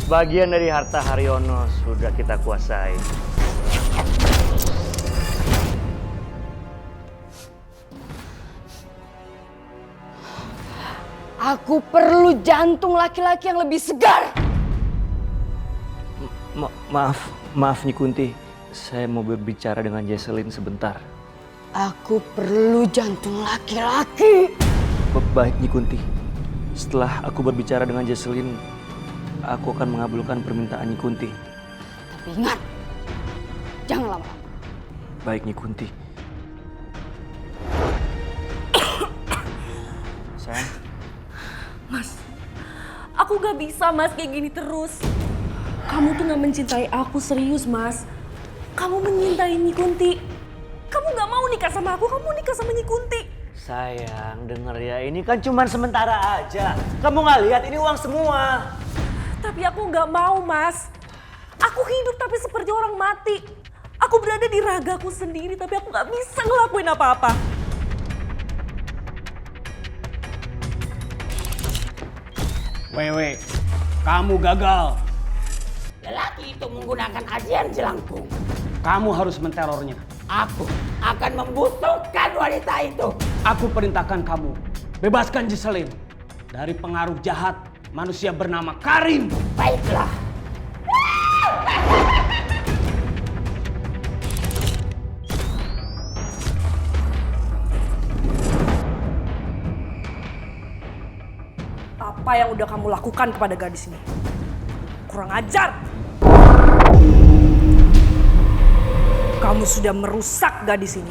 Sebagian dari harta Haryono sudah kita kuasai. Aku perlu jantung laki-laki yang lebih segar. Maaf Nyi Kunti. Saya mau berbicara dengan Jesselyn sebentar. Aku perlu jantung laki-laki. Baik Nyi Kunti. Setelah aku berbicara dengan Jesselyn, aku akan mengabulkan permintaan Nyi Kunti. Tapi ingat, jangan lama-lama. Baik Nyi Kunti. Sayang. Mas, aku gak bisa mas kayak gini terus. Kamu tuh gak mencintai aku serius mas. Kamu menyintai Nyi Kunti. Kamu gak mau nikah sama aku, kamu nikah sama Nyi Kunti. Sayang, denger ya, ini kan cuman sementara aja. Kamu gak lihat ini uang semua. Tapi aku gak mau mas. Aku hidup tapi seperti orang mati. Aku berada di ragaku sendiri tapi aku gak bisa ngelakuin apa-apa. Wewe, kamu gagal. Lelaki itu menggunakan ajian jelangkung. Kamu harus menterornya. Aku akan membusukkan wanita itu. Aku perintahkan kamu, bebaskan Jesselyn dari pengaruh jahat manusia bernama Karim. Baiklah. Apa yang udah kamu lakukan kepada gadis ini? Kurang ajar! Kamu sudah merusak gadis ini.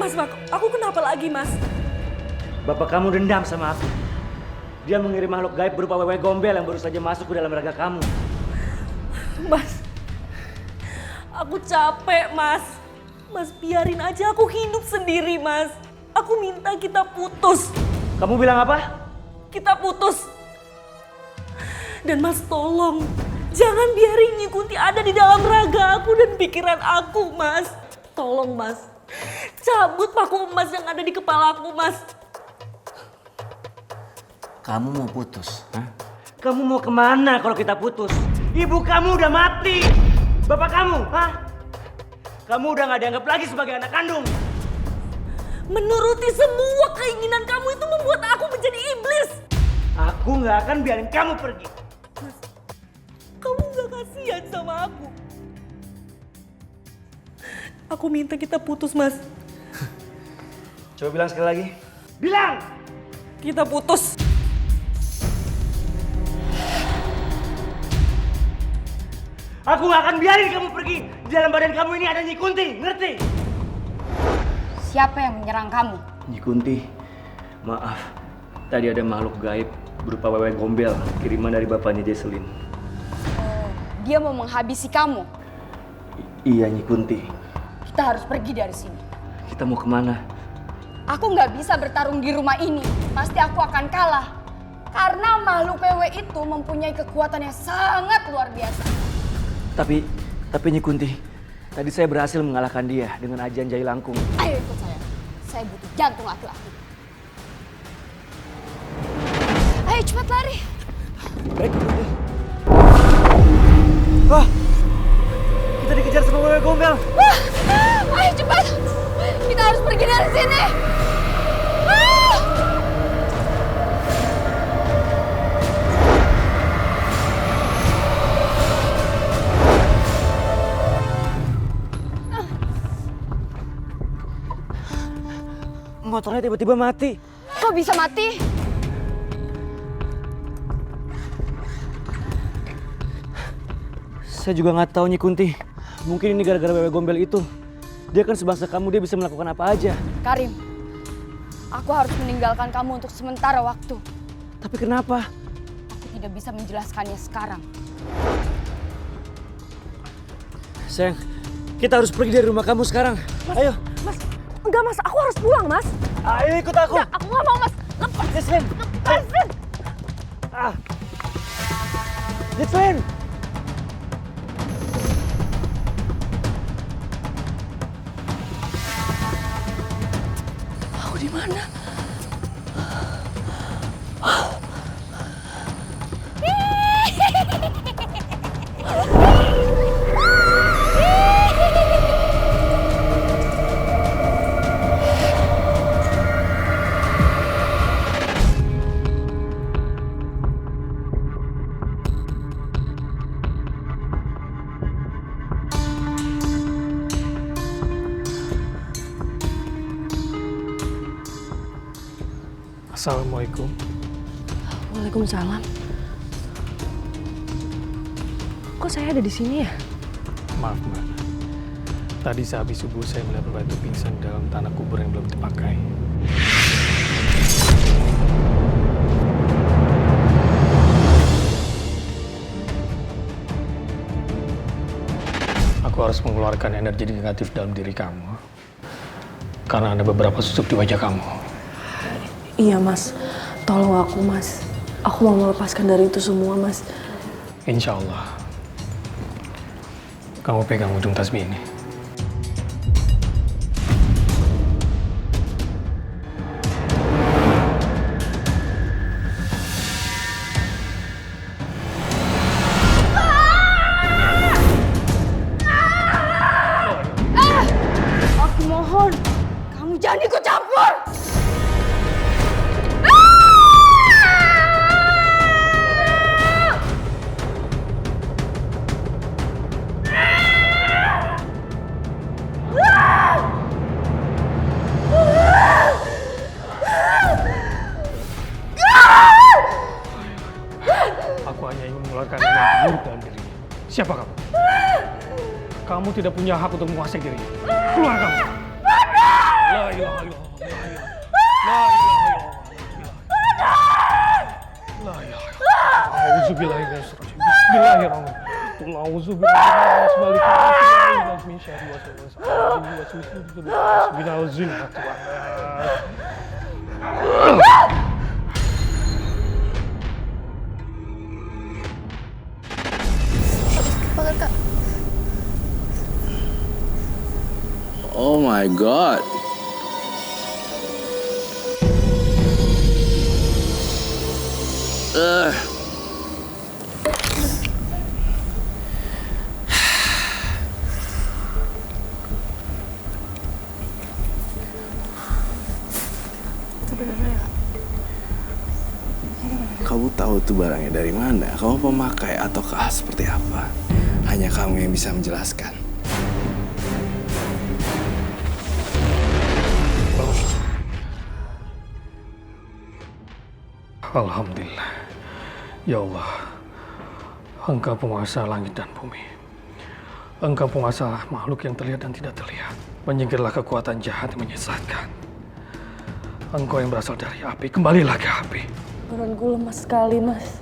Mas, aku kenapa lagi, Mas? Bapak kamu dendam sama aku. Dia mengirim makhluk gaib berupa wewe gombel yang baru saja masuk ke dalam raga kamu. Mas, aku capek, Mas. Mas, biarin aja aku hidup sendiri, Mas. Aku minta kita putus. Kamu bilang apa? Kita putus. Dan Mas, tolong. Jangan biarin Nyi Kunti ada di dalam raga aku dan pikiran aku, Mas. Tolong, Mas. Cabut paku emas yang ada di kepalaku, Mas. Kamu mau putus? Hah? Kamu mau kemana kalau kita putus? Ibu kamu udah mati. Bapak kamu, hah? Kamu udah gak dianggap lagi sebagai anak kandung. Menuruti semua keinginan kamu itu membuat aku menjadi iblis. Aku gak akan biarin kamu pergi. Mas, kamu gak kasihan sama aku. Aku minta kita putus, Mas. Coba bilang sekali lagi. Bilang! Kita putus. Aku gak akan biarin kamu pergi. Di dalam badan kamu ini ada Nyi Kunti, ngerti? Siapa yang menyerang kamu? Nyi Kunti, maaf. Tadi ada makhluk gaib berupa wewe gombel kiriman dari bapaknya Jesselyn. Dia mau menghabisi kamu. Iya Nyi Kunti. Kita harus pergi dari sini. Kita mau kemana? Aku nggak bisa bertarung di rumah ini. Pasti aku akan kalah. Karena makhluk PW itu mempunyai kekuatan yang sangat luar biasa. Tapi Nyi Kunti, tadi saya berhasil mengalahkan dia dengan ajian Jai Langkung. Ayo ikut saya. Saya butuh jantung laki-laki. Ayo cepat lari. Baik Nyi Kunti. Wah, kita dikejar sama wewe gombel. Wah, ayo cepat. Kita harus pergi dari sini. Motornya tiba-tiba mati. Kok bisa mati? Saya juga nggak tahu Nyi Kunti. Mungkin ini gara-gara wewe gombel itu. Dia kan sebangsa kamu, dia bisa melakukan apa aja. Karim, aku harus meninggalkan kamu untuk sementara waktu. Tapi kenapa? Aku tidak bisa menjelaskannya sekarang. Sayang, kita harus pergi dari rumah kamu sekarang. Ayo. Mas, enggak mas, aku harus pulang mas. Ayo ikut aku. Enggak, aku nggak mau mas. Lepas. Jesslyn. Lepasin. Jesslyn. Aku di mana? Assalamualaikum. Waalaikumsalam. Kok saya ada di sini ya? Maaf Mbak. Tadi sehabis subuh saya melihat Mbak itu pingsan di dalam tanah kubur yang belum dipakai. Aku harus mengeluarkan energi negatif dalam diri kamu. Karena ada beberapa susuk di wajah kamu. Iya mas, tolong aku mas. Aku mau melepaskan dari itu semua mas. Insya Allah. Kamu pegang ujung tasbih ini. Aku mohon, kamu jangan ikut campur. Aku hanya ingin mengeluarkan energi buruk dalam dirinya. Siapa kamu? Kamu tidak punya hak untuk menguasai dirinya. Keluar kamu! La ilaha illallah. La ilaha illallah. La ilaha illallah. Auzubillahi minasyaitonir rajim. Bismillahirrahmanirrahim. Qul a'udzu min syarri waswasil. Oh my god. Kamu tahu tuh barangnya dari mana? Kamu pemakai ataukah seperti apa? Hanya kamu yang bisa menjelaskan. Alhamdulillah. Ya Allah, Engkau penguasa langit dan bumi. Engkau penguasa makhluk yang terlihat dan tidak terlihat. Menyingkirlah kekuatan jahat yang menyesatkan. Engkau yang berasal dari api, kembalilah ke api. Badanku lemas sekali mas.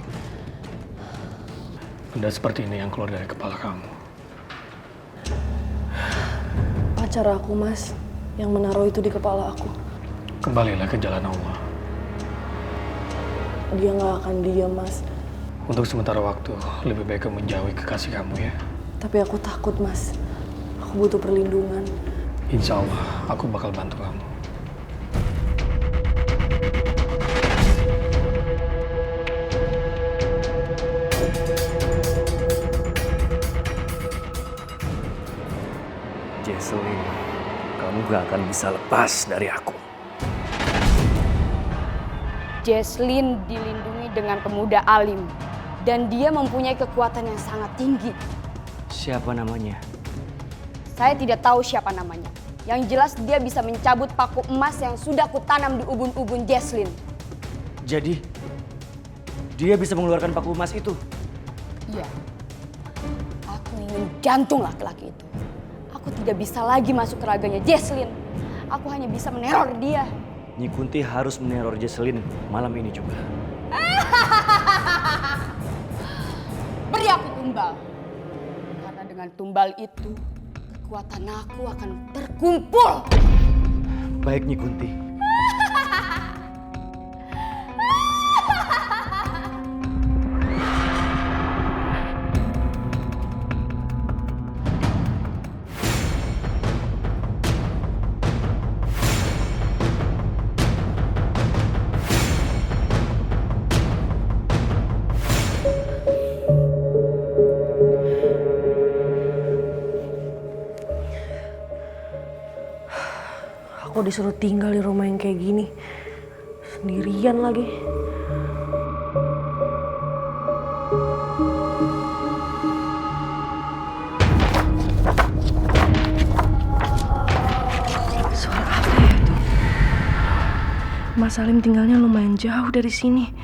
Benda seperti ini yang keluar dari kepala kamu. Pacar aku mas, yang menaruh itu di kepala aku. Kembalilah ke jalan Allah. Dia nggak akan diam mas. Untuk sementara waktu, lebih baik kamu menjauhi kekasih kamu ya. Tapi aku takut mas. Aku butuh perlindungan. Insya Allah, aku bakal bantu kamu. Jesslyn, kamu gak akan bisa lepas dari aku. Jesslyn dilindungi dengan pemuda alim. Dan dia mempunyai kekuatan yang sangat tinggi. Siapa namanya? Saya tidak tahu siapa namanya. Yang jelas dia bisa mencabut paku emas yang sudah kutanam di ubun-ubun Jesslyn. Jadi, dia bisa mengeluarkan paku emas itu? Iya. Aku ingin jantung laki-laki itu. Aku tidak bisa lagi masuk ke raganya Jesslyn. Aku hanya bisa meneror dia. Nyi Kunti harus meneror Jesslyn malam ini juga. Beri aku tumbal. Karena dengan Dengan tumbal itu, kekuatan aku akan terkumpul. Baik Nyi Kunti. Aku disuruh tinggal di rumah yang kayak gini. Sendirian lagi. Suara apa ya itu? Mas Salim tinggalnya lumayan jauh dari sini.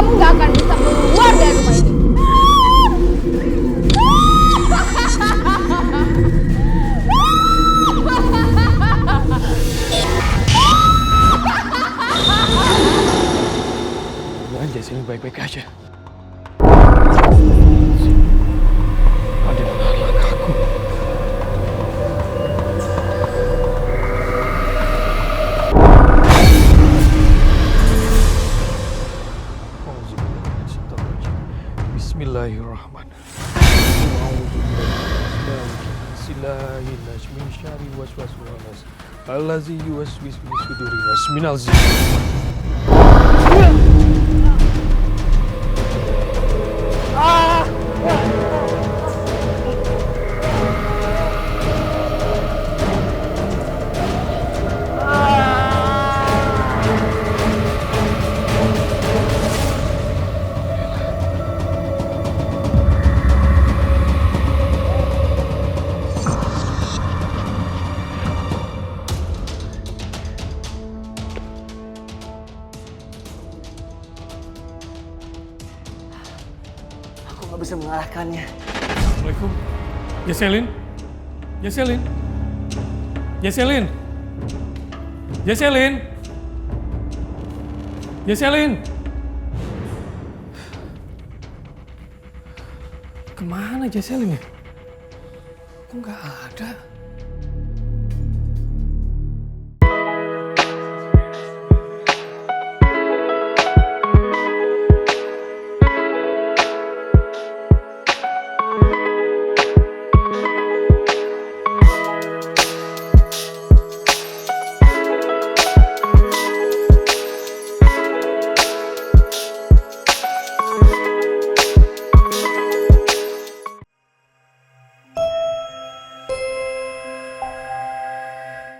Kamu gak akan bisa keluar dari rumah ini. Mudah-mudahan Jesslyn baik-baik aja. Ada yang menahan langkahku. Bismillahirrahmanirrahim. Allazi yuwaswisu fi sudurin nas minal Aku nggak bisa mengalahkannya. Assalamualaikum. Jesslyn? Jesslyn? Jesslyn? Jesslyn? Jesslyn? Kemana Jesslyn ya? Kok nggak ada?